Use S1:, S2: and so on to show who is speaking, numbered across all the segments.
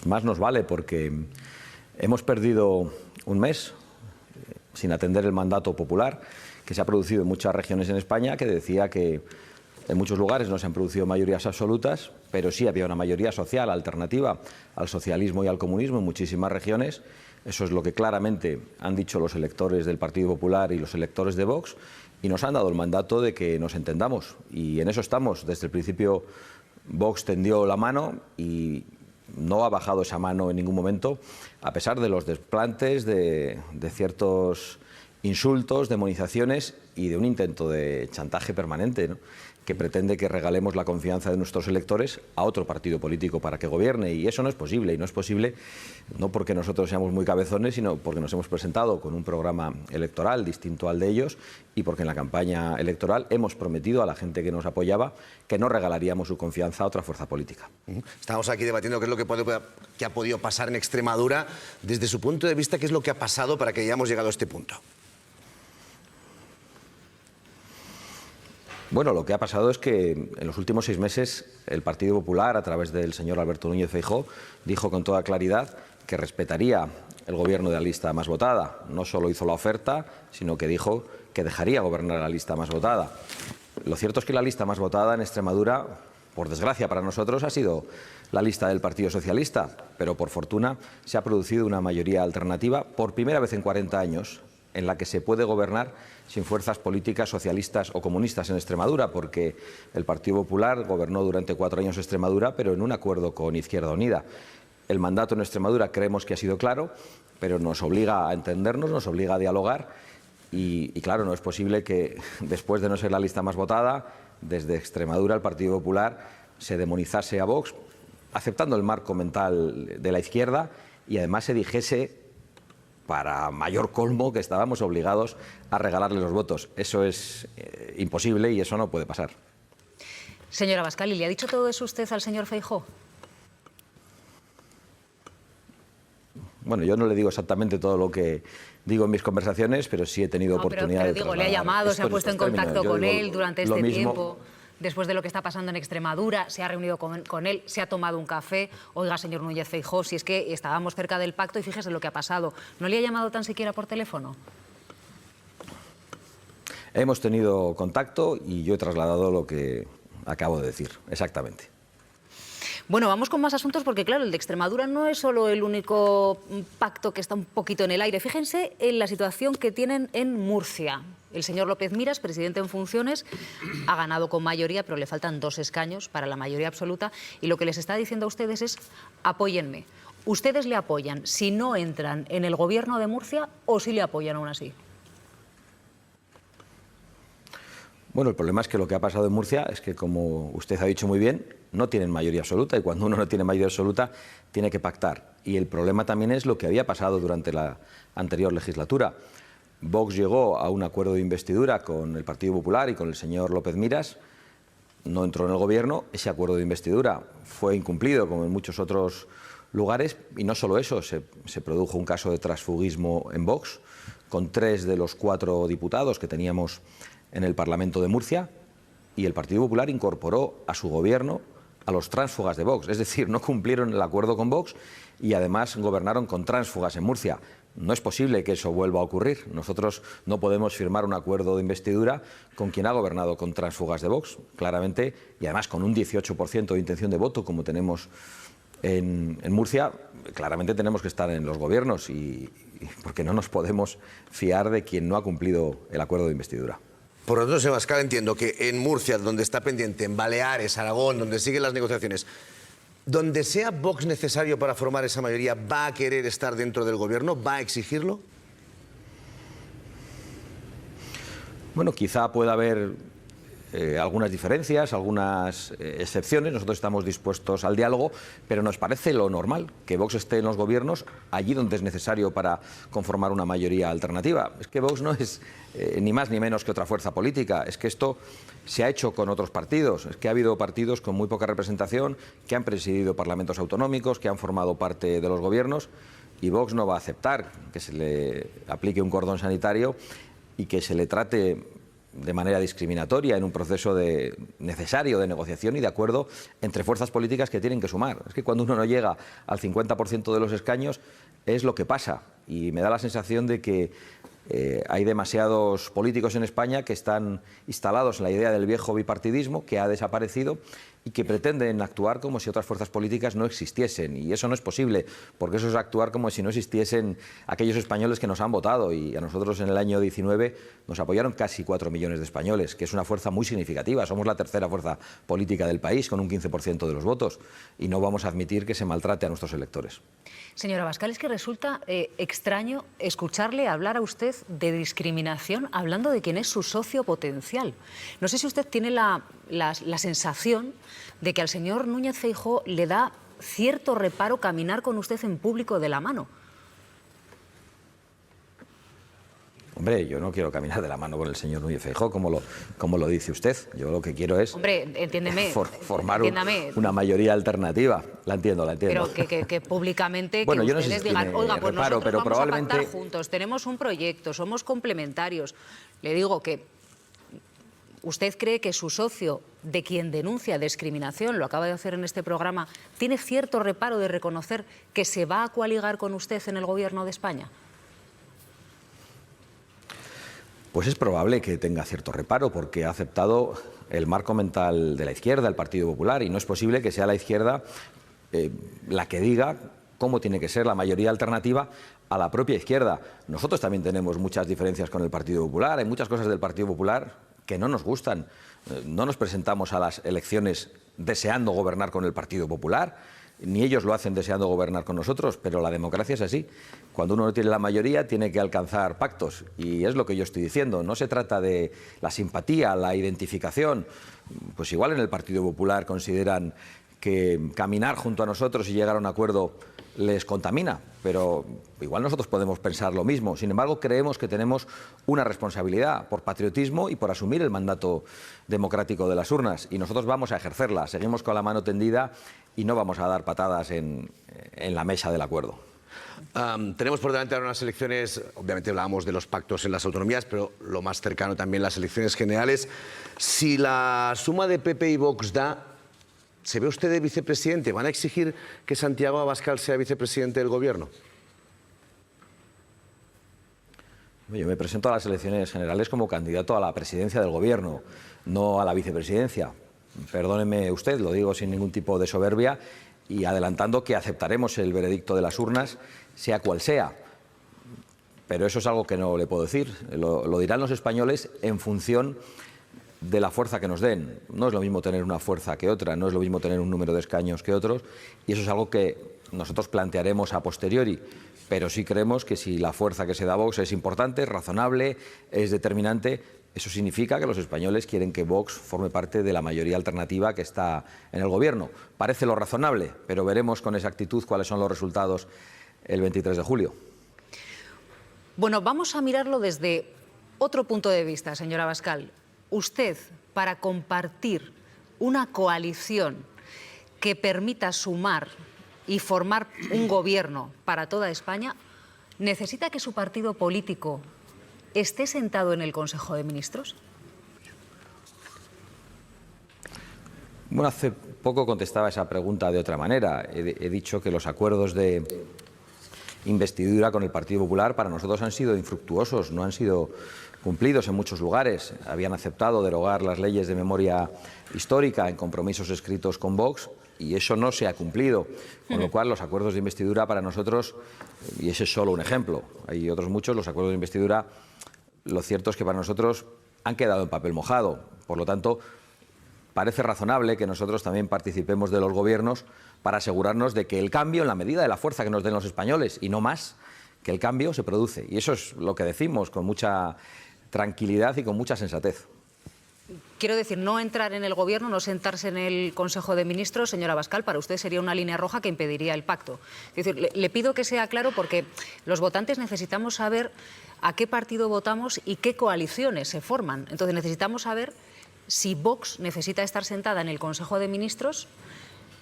S1: Más nos vale porque hemos perdido un mes sin atender el mandato popular que se ha producido en muchas regiones en España, que decía que en muchos lugares no se han producido mayorías absolutas, pero sí había una mayoría social alternativa al socialismo y al comunismo en muchísimas regiones. Eso es lo que claramente han dicho los electores del Partido Popular y los electores de Vox, y nos han dado el mandato de que nos entendamos. Y en eso estamos. Desde el principio Vox tendió la mano y no ha bajado esa mano en ningún momento, a pesar de los desplantes, de ciertos insultos, demonizaciones y de un intento de chantaje permanente, ¿no?, que pretende que regalemos la confianza de nuestros electores a otro partido político para que gobierne. Y eso no es posible. Y no es posible no porque nosotros seamos muy cabezones, sino porque nos hemos presentado con un programa electoral distinto al de ellos y porque en la campaña electoral hemos prometido a la gente que nos apoyaba que no regalaríamos su confianza a otra fuerza política.
S2: Estamos aquí debatiendo qué es lo que ha podido pasar en Extremadura. Desde su punto de vista, ¿qué es lo que ha pasado para que hayamos llegado a este punto?
S1: Bueno, lo que ha pasado es que en los últimos 6 meses el Partido Popular, a través del señor Alberto Núñez Feijóo, dijo con toda claridad que respetaría el gobierno de la lista más votada. No solo hizo la oferta, sino que dijo que dejaría gobernar la lista más votada. Lo cierto es que la lista más votada en Extremadura, por desgracia para nosotros, ha sido la lista del Partido Socialista, pero por fortuna se ha producido una mayoría alternativa por primera vez en 40 años en la que se puede gobernar sin fuerzas políticas socialistas o comunistas en Extremadura, porque el Partido Popular gobernó durante 4 años Extremadura, pero en un acuerdo con Izquierda Unida. El mandato en Extremadura creemos que ha sido claro, pero nos obliga a entendernos, nos obliga a dialogar y claro, no es posible que después de no ser la lista más votada, desde Extremadura el Partido Popular se demonizase a Vox, aceptando el marco mental de la izquierda y además se dijese, para mayor colmo, que estábamos obligados a regalarle los votos. Eso es imposible y eso no puede pasar.
S3: Señora Abascal, ¿le ha dicho todo eso usted al señor Feijóo?
S1: Bueno, yo no le digo exactamente todo lo que digo en mis conversaciones, pero sí he tenido oportunidad de
S3: le ha llamado, se ha puesto en contacto con él durante este tiempo. Después de lo que está pasando en Extremadura, se ha reunido con él, se ha tomado un café. Oiga, señor Núñez Feijóo, si es que estábamos cerca del pacto y fíjese lo que ha pasado. ¿No le ha llamado tan siquiera por teléfono?
S1: Hemos tenido contacto y yo he trasladado lo que acabo de decir, exactamente.
S3: Bueno, vamos con más asuntos porque, claro, el de Extremadura no es solo el único pacto que está un poquito en el aire. Fíjense en la situación que tienen en Murcia. El señor López Miras, presidente en funciones, ha ganado con mayoría, pero le faltan 2 escaños para la mayoría absoluta. Y lo que les está diciendo a ustedes es, apóyenme. ¿Ustedes le apoyan si no entran en el gobierno de Murcia o si le apoyan aún así?
S1: Bueno, el problema es que lo que ha pasado en Murcia es que, como usted ha dicho muy bien, no tienen mayoría absoluta y cuando uno no tiene mayoría absoluta tiene que pactar. Y el problema también es lo que había pasado durante la anterior legislatura. Vox llegó a un acuerdo de investidura con el Partido Popular y con el señor López Miras, no entró en el gobierno, ese acuerdo de investidura fue incumplido como en muchos otros lugares y no solo eso, se produjo un caso de transfugismo en Vox con 3 de los 4 diputados que teníamos en el Parlamento de Murcia y el Partido Popular incorporó a su gobierno a los tránsfugas de Vox, es decir, no cumplieron el acuerdo con Vox y además gobernaron con tránsfugas en Murcia. No es posible que eso vuelva a ocurrir. Nosotros no podemos firmar un acuerdo de investidura con quien ha gobernado con tránsfugas de Vox, claramente, y además con un 18% de intención de voto, como tenemos en Murcia. Claramente tenemos que estar en los gobiernos y porque no nos podemos fiar de quien no ha cumplido el acuerdo de investidura.
S2: Por lo tanto, señor Abascal, entiendo que en Murcia, donde está pendiente, en Baleares, Aragón, donde siguen las negociaciones, donde sea Vox necesario para formar esa mayoría, ¿va a querer estar dentro del gobierno? ¿Va a exigirlo?
S1: Bueno, quizá pueda haber algunas diferencias, algunas excepciones. Nosotros estamos dispuestos al diálogo, pero nos parece lo normal que Vox esté en los gobiernos allí donde es necesario para conformar una mayoría alternativa. Es que Vox no es ni más ni menos que otra fuerza política. Es que esto se ha hecho con otros partidos. Es que ha habido partidos con muy poca representación que han presidido parlamentos autonómicos, que han formado parte de los gobiernos, y Vox no va a aceptar que se le aplique un cordón sanitario y que se le trate de manera discriminatoria en un proceso necesario de negociación y de acuerdo entre fuerzas políticas que tienen que sumar. Es que cuando uno no llega al 50% de los escaños es lo que pasa, y me da la sensación de que hay demasiados políticos en España que están instalados en la idea del viejo bipartidismo que ha desaparecido y que pretenden actuar como si otras fuerzas políticas no existiesen. Y eso no es posible, porque eso es actuar como si no existiesen aquellos españoles que nos han votado. Y a nosotros en el año 19 nos apoyaron casi 4 millones de españoles, que es una fuerza muy significativa. Somos la tercera fuerza política del país, con un 15% de los votos. Y no vamos a admitir que se maltrate a nuestros electores.
S3: Señora Abascal, es que resulta extraño escucharle hablar a usted de discriminación hablando de quién es su socio potencial. No sé si usted tiene la sensación de que al señor Núñez Feijóo le da cierto reparo caminar con usted en público de la mano.
S1: Hombre, yo no quiero caminar de la mano con el señor Núñez Feijóo, como lo dice usted. Yo lo que quiero es formar una mayoría alternativa. La entiendo.
S3: Pero que públicamente
S1: bueno,
S3: que
S1: yo no
S3: ustedes
S1: sé si
S3: digan, oiga, pues
S1: reparo,
S3: nosotros
S1: pero
S3: vamos
S1: probablemente...
S3: a pactar juntos, tenemos un proyecto, somos complementarios. Le digo que usted cree que su socio, de quien denuncia discriminación, lo acaba de hacer en este programa, tiene cierto reparo de reconocer que se va a coaligar con usted en el gobierno de España.
S1: Pues es probable que tenga cierto reparo, porque ha aceptado el marco mental de la izquierda, el Partido Popular, y no es posible que sea la izquierda la que diga cómo tiene que ser la mayoría alternativa a la propia izquierda. Nosotros también tenemos muchas diferencias con el Partido Popular, hay muchas cosas del Partido Popular que no nos gustan. No nos presentamos a las elecciones deseando gobernar con el Partido Popular, ni ellos lo hacen deseando gobernar con nosotros, pero la democracia es así. Cuando uno no tiene la mayoría, tiene que alcanzar pactos, y es lo que yo estoy diciendo. No se trata de la simpatía, la identificación. Pues igual en el Partido Popular consideran que caminar junto a nosotros y llegar a un acuerdo les contamina, pero igual nosotros podemos pensar lo mismo. Sin embargo, creemos que tenemos una responsabilidad por patriotismo y por asumir el mandato democrático de las urnas, y nosotros vamos a ejercerla. Seguimos con la mano tendida y no vamos a dar patadas en la mesa del acuerdo.
S2: Tenemos por delante ahora unas elecciones, obviamente hablábamos de los pactos en las autonomías, pero lo más cercano también las elecciones generales. Si la suma de PP y Vox da, ¿se ve usted de vicepresidente? ¿Van a exigir que Santiago Abascal sea vicepresidente del Gobierno?
S1: Yo me presento a las elecciones generales como candidato a la presidencia del Gobierno, no a la vicepresidencia. Perdóneme usted, lo digo sin ningún tipo de soberbia y adelantando que aceptaremos el veredicto de las urnas, sea cual sea. Pero eso es algo que no le puedo decir. Lo dirán los españoles en función de la fuerza que nos den. No es lo mismo tener una fuerza que otra, no es lo mismo tener un número de escaños que otros, y eso es algo que nosotros plantearemos a posteriori, pero sí creemos que si la fuerza que se da a Vox es importante, es razonable, es determinante, eso significa que los españoles quieren que Vox forme parte de la mayoría alternativa que está en el Gobierno. Parece lo razonable, pero veremos con exactitud cuáles son los resultados el 23 de julio.
S3: Bueno, vamos a mirarlo desde otro punto de vista, señora Abascal. Usted, para compartir una coalición que permita sumar y formar un gobierno para toda España, ¿necesita que su partido político esté sentado en el Consejo de Ministros?
S1: Bueno, hace poco contestaba esa pregunta de otra manera. He dicho que los acuerdos de investidura con el Partido Popular para nosotros han sido infructuosos, no han sido cumplidos en muchos lugares. Habían aceptado derogar las leyes de memoria histórica en compromisos escritos con Vox y eso no se ha cumplido. Con lo cual, los acuerdos de investidura para nosotros, y ese es solo un ejemplo, hay otros muchos, los acuerdos de investidura, lo cierto es que para nosotros han quedado en papel mojado. Por lo tanto, parece razonable que nosotros también participemos de los gobiernos para asegurarnos de que el cambio, en la medida de la fuerza que nos den los españoles, y no más, que el cambio se produce. Y eso es lo que decimos con mucha tranquilidad y con mucha sensatez.
S3: Quiero decir, no entrar en el Gobierno, no sentarse en el Consejo de Ministros, señora Abascal, para usted sería una línea roja que impediría el pacto. Es decir, le pido que sea claro porque los votantes necesitamos saber a qué partido votamos y qué coaliciones se forman. Entonces necesitamos saber si Vox necesita estar sentada en el Consejo de Ministros,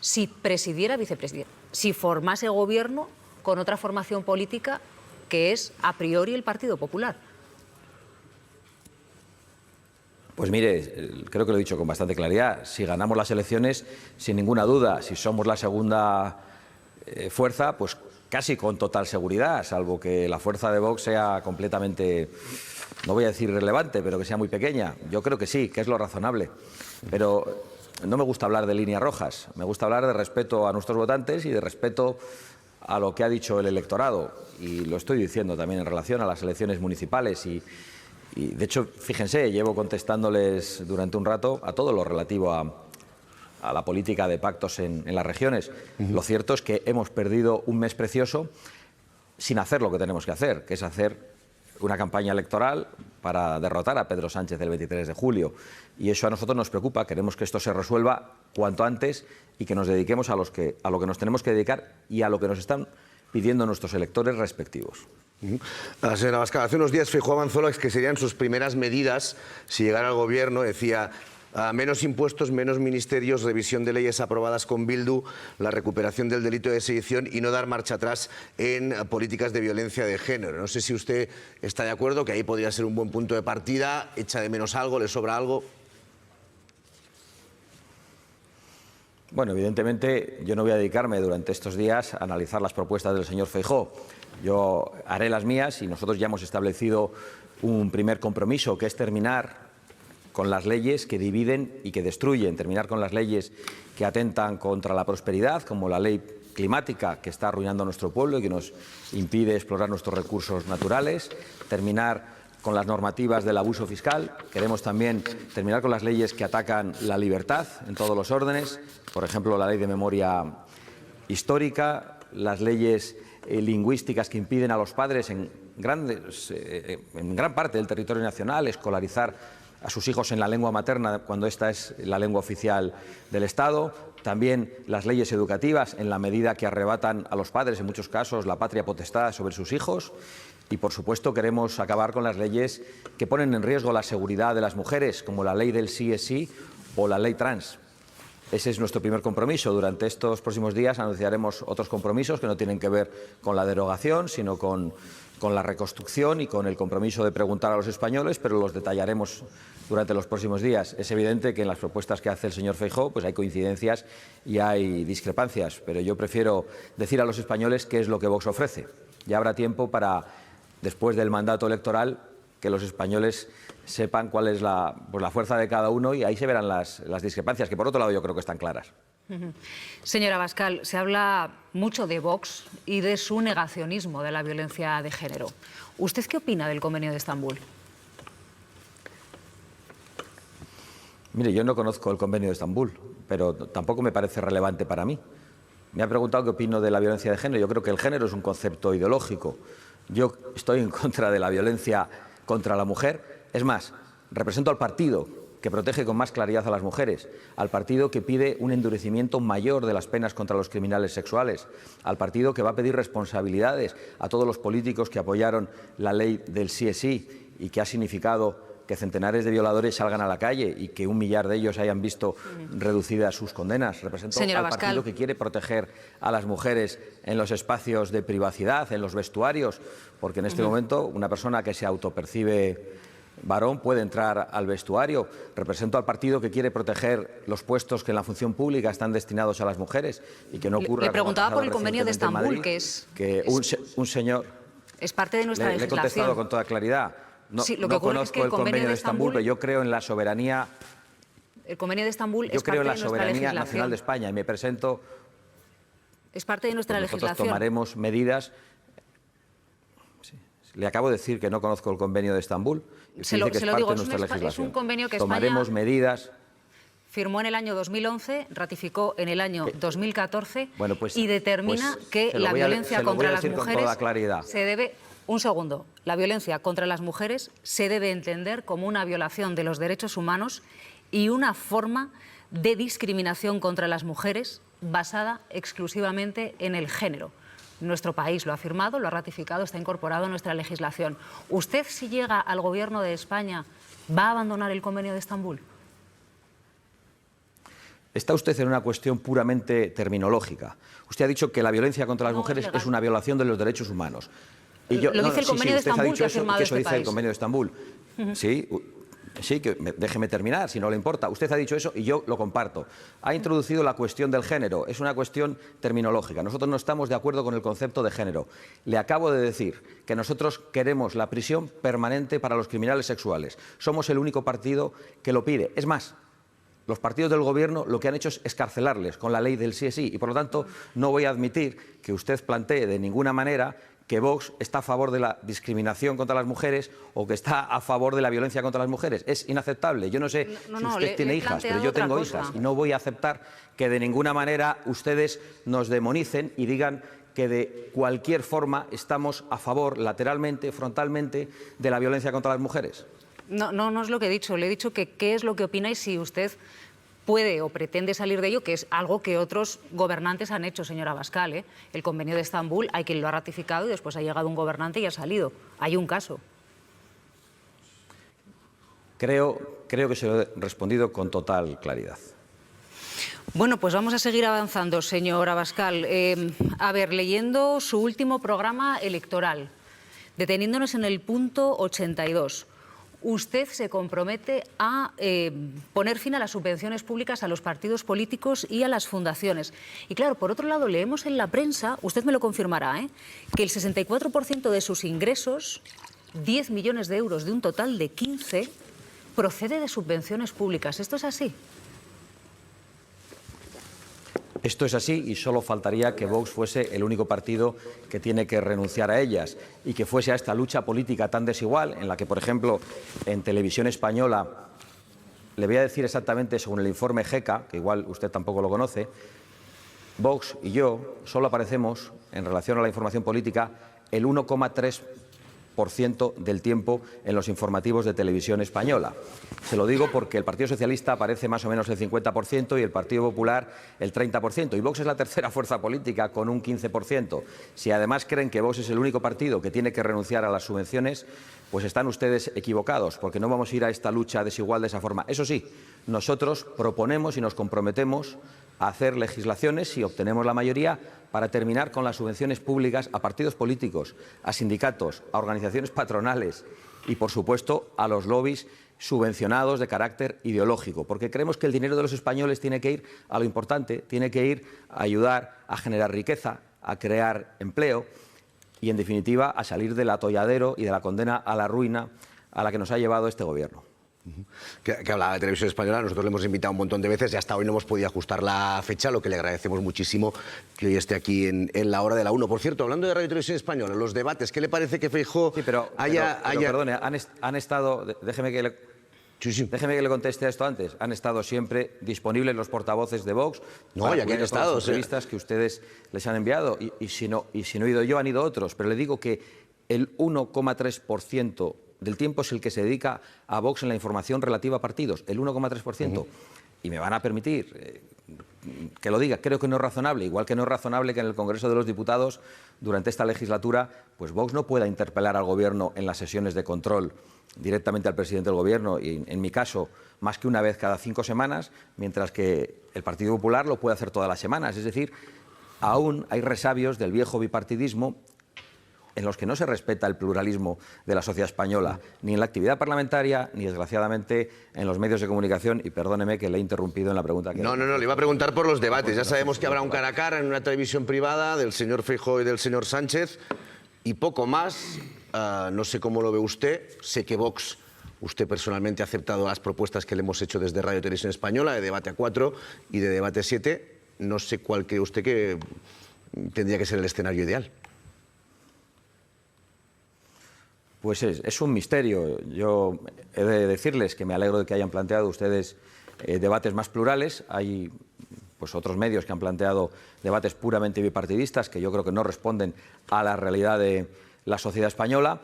S3: si presidiera vicepresidente, si formase gobierno con otra formación política que es a priori el Partido Popular.
S1: Pues mire, creo que lo he dicho con bastante claridad. Si ganamos las elecciones, sin ninguna duda, si somos la segunda fuerza, pues casi con total seguridad, salvo que la fuerza de Vox sea completamente, no voy a decir irrelevante, pero que sea muy pequeña. Yo creo que sí, que es lo razonable. Pero no me gusta hablar de líneas rojas, me gusta hablar de respeto a nuestros votantes y de respeto a lo que ha dicho el electorado. Y lo estoy diciendo también en relación a las elecciones municipales. Y de hecho, fíjense, llevo contestándoles durante un rato a todo lo relativo a la política de pactos en las regiones. Lo cierto es que hemos perdido un mes precioso sin hacer lo que tenemos que hacer, que es hacer una campaña electoral para derrotar a Pedro Sánchez el 23 de julio. Y eso a nosotros nos preocupa. Queremos que esto se resuelva cuanto antes y que nos dediquemos a lo que nos tenemos que dedicar y a lo que nos están pidiendo nuestros electores respectivos.
S2: Señora Abascal, hace unos días Feijóo avanzó las que serían sus primeras medidas si llegara al gobierno. Decía: menos impuestos, menos ministerios, revisión de leyes aprobadas con Bildu, la recuperación del delito de sedición y no dar marcha atrás en políticas de violencia de género. No sé si usted está de acuerdo, que ahí podría ser un buen punto de partida. ¿Echa de menos algo? ¿Le sobra algo?
S1: Bueno, evidentemente yo no voy a dedicarme durante estos días a analizar las propuestas del señor Feijóo. Yo haré las mías y nosotros ya hemos establecido un primer compromiso, que es terminar con las leyes que dividen y que destruyen, terminar con las leyes que atentan contra la prosperidad, como la ley climática, que está arruinando a nuestro pueblo y que nos impide explorar nuestros recursos naturales, terminar con las normativas del abuso fiscal. Queremos también terminar con las leyes que atacan la libertad en todos los órdenes, por ejemplo, la ley de memoria histórica, las leyes lingüísticas que impiden a los padres en gran parte del territorio nacional escolarizar a sus hijos en la lengua materna cuando esta es la lengua oficial del Estado. También las leyes educativas, en la medida que arrebatan a los padres, en muchos casos, la patria potestad sobre sus hijos. Y, por supuesto, queremos acabar con las leyes que ponen en riesgo la seguridad de las mujeres, como la ley del sí es sí o la ley trans. Ese es nuestro primer compromiso. Durante estos próximos días anunciaremos otros compromisos que no tienen que ver con la derogación, sino con la reconstrucción y con el compromiso de preguntar a los españoles, pero los detallaremos durante los próximos días. Es evidente que en las propuestas que hace el señor Feijóo pues hay coincidencias y hay discrepancias, pero yo prefiero decir a los españoles qué es lo que Vox ofrece. Ya habrá tiempo para, después del mandato electoral, que los españoles sepan cuál es la fuerza de cada uno y ahí se verán las discrepancias, que por otro lado yo creo que están claras.
S3: Señora Abascal, se habla mucho de Vox y de su negacionismo de la violencia de género. ¿Usted qué opina del Convenio de Estambul?
S1: Mire, yo no conozco el Convenio de Estambul, pero tampoco me parece relevante para mí. Me ha preguntado qué opino de la violencia de género. Yo creo que el género es un concepto ideológico. Yo estoy en contra de la violencia contra la mujer. Es más, represento al partido que protege con más claridad a las mujeres, al partido que pide un endurecimiento mayor de las penas contra los criminales sexuales, al partido que va a pedir responsabilidades a todos los políticos que apoyaron la ley del sí es sí y que ha significado que centenares de violadores salgan a la calle y que 1 millar de ellos hayan visto reducidas sus condenas. Represento al partido que quiere proteger a las mujeres en los espacios de privacidad, en los vestuarios, porque en este momento una persona que se autopercibe varón puede entrar al vestuario. Represento al partido que quiere proteger los puestos que en la función pública están destinados a las mujeres y que no ocurra.
S3: Le preguntaba por el Convenio de Estambul, que es
S1: un señor.
S3: Es parte de nuestra legislación.
S1: Le he contestado con toda claridad. No,
S3: sí, lo que
S1: no
S3: ocurre
S1: conozco
S3: es que el
S1: Convenio de Estambul, pero yo creo en la soberanía.
S3: El Convenio de Estambul
S1: yo
S3: es
S1: creo
S3: parte
S1: en la
S3: de nuestra
S1: soberanía
S3: legislación.
S1: nacional de España y me presento.
S3: Es parte de nuestra
S1: Nosotros
S3: legislación.
S1: tomaremos medidas. Sí. Le acabo de decir que no conozco el Convenio de Estambul.
S3: Se lo digo, es un convenio que
S1: tomaremos
S3: España
S1: medidas.
S3: Firmó en el año 2011, ratificó en el año 2014
S1: bueno, pues,
S3: y determina que la violencia contra las mujeres se debe. Un segundo. La violencia contra las mujeres se debe entender como una violación de los derechos humanos y una forma de discriminación contra las mujeres basada exclusivamente en el género. Nuestro país lo ha firmado, lo ha ratificado, está incorporado en nuestra legislación. ¿Usted, si llega al Gobierno de España, va a abandonar el Convenio de Estambul?
S1: Está usted en una cuestión puramente terminológica. Usted ha dicho que la violencia contra las mujeres es una violación de los derechos humanos. Y
S3: lo dice el Convenio de Estambul que ha firmado
S1: eso
S3: este
S1: dice
S3: país.
S1: el Convenio de Estambul. Sí, Sí, déjeme terminar, si no le importa. Usted ha dicho eso y yo lo comparto. Ha introducido la cuestión del género. Es una cuestión terminológica. Nosotros no estamos de acuerdo con el concepto de género. Le acabo de decir que nosotros queremos la prisión permanente para los criminales sexuales. Somos el único partido que lo pide. Es más, los partidos del Gobierno lo que han hecho es excarcelarles con la ley del sí es sí. Y por lo tanto no voy a admitir que usted plantee de ninguna manera que Vox está a favor de la discriminación contra las mujeres o que está a favor de la violencia contra las mujeres. Es inaceptable. Yo no sé si usted tiene hijas, pero yo tengo hijas y no voy a aceptar que de ninguna manera ustedes nos demonicen y digan que de cualquier forma estamos a favor, lateralmente, frontalmente, de la violencia contra las mujeres.
S3: No es lo que he dicho. Le he dicho que qué es lo que opina y si usted puede o pretende salir de ello, que es algo que otros gobernantes han hecho, señora Abascal, ¿eh? El convenio de Estambul, hay quien lo ha ratificado y después ha llegado un gobernante y ha salido. Hay un caso.
S1: Creo que se lo he respondido con total claridad.
S3: Bueno, pues vamos a seguir avanzando, señor Abascal. A ver, leyendo su último programa electoral, deteniéndonos en el punto 82. Usted se compromete a poner fin a las subvenciones públicas a los partidos políticos y a las fundaciones. Y claro, por otro lado, leemos en la prensa, usted me lo confirmará, que el 64% de sus ingresos, 10 millones de euros de un total de 15, procede de subvenciones públicas. ¿Esto es así?
S1: Esto es así y solo faltaría que Vox fuese el único partido que tiene que renunciar a ellas y que fuese a esta lucha política tan desigual en la que, por ejemplo, en Televisión Española, le voy a decir exactamente según el informe GECA, que igual usted tampoco lo conoce, Vox y yo solo aparecemos en relación a la información política el 1,3% del tiempo en los informativos de Televisión Española. Se lo digo porque el Partido Socialista aparece más o menos el 50% y el Partido Popular el 30%. Y Vox es la tercera fuerza política con un 15%. Si además creen que Vox es el único partido que tiene que renunciar a las subvenciones, pues están ustedes equivocados, porque no vamos a ir a esta lucha desigual de esa forma. Eso sí, nosotros proponemos y nos comprometemos a hacer legislaciones, si obtenemos la mayoría, para terminar con las subvenciones públicas a partidos políticos, a sindicatos, a organizaciones patronales y, por supuesto, a los lobbies subvencionados de carácter ideológico, porque creemos que el dinero de los españoles tiene que ir a lo importante, tiene que ir a ayudar a generar riqueza, a crear empleo y, en definitiva, a salir del atolladero y de la condena a la ruina a la que nos ha llevado este Gobierno.
S2: Que hablaba de Televisión Española, nosotros le hemos invitado un montón de veces y hasta hoy no hemos podido ajustar la fecha, lo que le agradecemos muchísimo que hoy esté aquí en la hora de la 1. Por cierto, hablando de Radio y Televisión Española, los debates, ¿qué le parece que Feijóo haya...?
S1: Perdone, han estado... Déjeme que le conteste a esto antes. Han estado siempre disponibles los portavoces de Vox.
S2: No, ya que han estado.
S1: Las entrevistas que ustedes les han enviado. Y si no he ido yo, han ido otros. Pero le digo que el 1,3% del tiempo es el que se dedica a Vox en la información relativa a partidos, el 1,3%. Y me van a permitir que lo diga, creo que no es razonable, igual que no es razonable que en el Congreso de los Diputados, durante esta legislatura, pues Vox no pueda interpelar al Gobierno en las sesiones de control directamente al presidente del Gobierno, y en mi caso, más que una vez cada 5 semanas, mientras que el Partido Popular lo puede hacer todas las semanas. Es decir, aún hay resabios del viejo bipartidismo en los que no se respeta el pluralismo de la sociedad española, ni en la actividad parlamentaria, ni desgraciadamente en los medios de comunicación, y perdóneme que le he interrumpido en la pregunta que...
S2: No, le iba a preguntar por los debates. Ya sabemos que habrá un cara a cara en una televisión privada del señor Feijóo y del señor Sánchez, y poco más. No sé cómo lo ve usted. Sé que Vox, usted personalmente ha aceptado las propuestas que le hemos hecho desde Radio y Televisión Española, de debate a 4 y de debate 7. No sé cuál cree usted que tendría que ser el escenario ideal.
S1: Pues es un misterio. Yo he de decirles que me alegro de que hayan planteado ustedes debates más plurales. Hay pues otros medios que han planteado debates puramente bipartidistas que yo creo que no responden a la realidad de la sociedad española,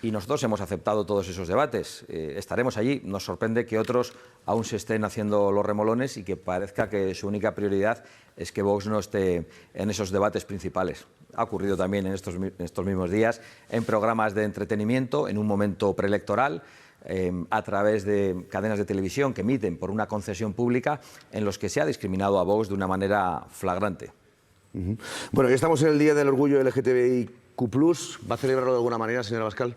S1: y nosotros hemos aceptado todos esos debates. Estaremos allí. Nos sorprende que otros aún se estén haciendo los remolones y que parezca que su única prioridad es que Vox no esté en esos debates principales. Ha ocurrido también en estos mismos días en programas de entretenimiento, en un momento preelectoral, a través de cadenas de televisión que emiten por una concesión pública, en los que se ha discriminado a Vox de una manera flagrante.
S2: Bueno, ya estamos en el Día del Orgullo LGTBIQ+. ¿Va a celebrarlo de alguna manera, señora Abascal?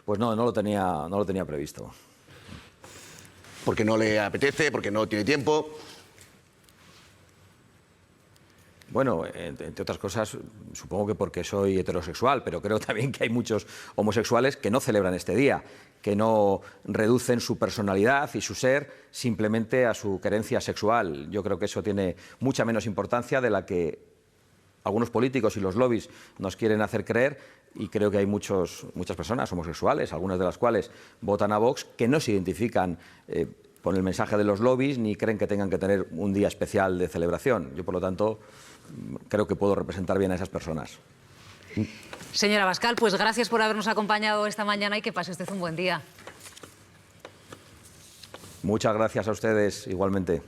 S1: Pues no lo tenía previsto.
S2: Porque no le apetece, porque no tiene tiempo.
S1: Bueno, entre otras cosas, supongo que porque soy heterosexual, pero creo también que hay muchos homosexuales que no celebran este día, que no reducen su personalidad y su ser simplemente a su querencia sexual. Yo creo que eso tiene mucha menos importancia de la que algunos políticos y los lobbies nos quieren hacer creer, y creo que hay muchas personas homosexuales, algunas de las cuales votan a Vox, que no se identifican con el mensaje de los lobbies ni creen que tengan que tener un día especial de celebración. Yo, por lo tanto, creo que puedo representar bien a esas personas.
S3: Señora Abascal, pues gracias por habernos acompañado esta mañana y que pase usted un buen día.
S1: Muchas gracias a ustedes, igualmente.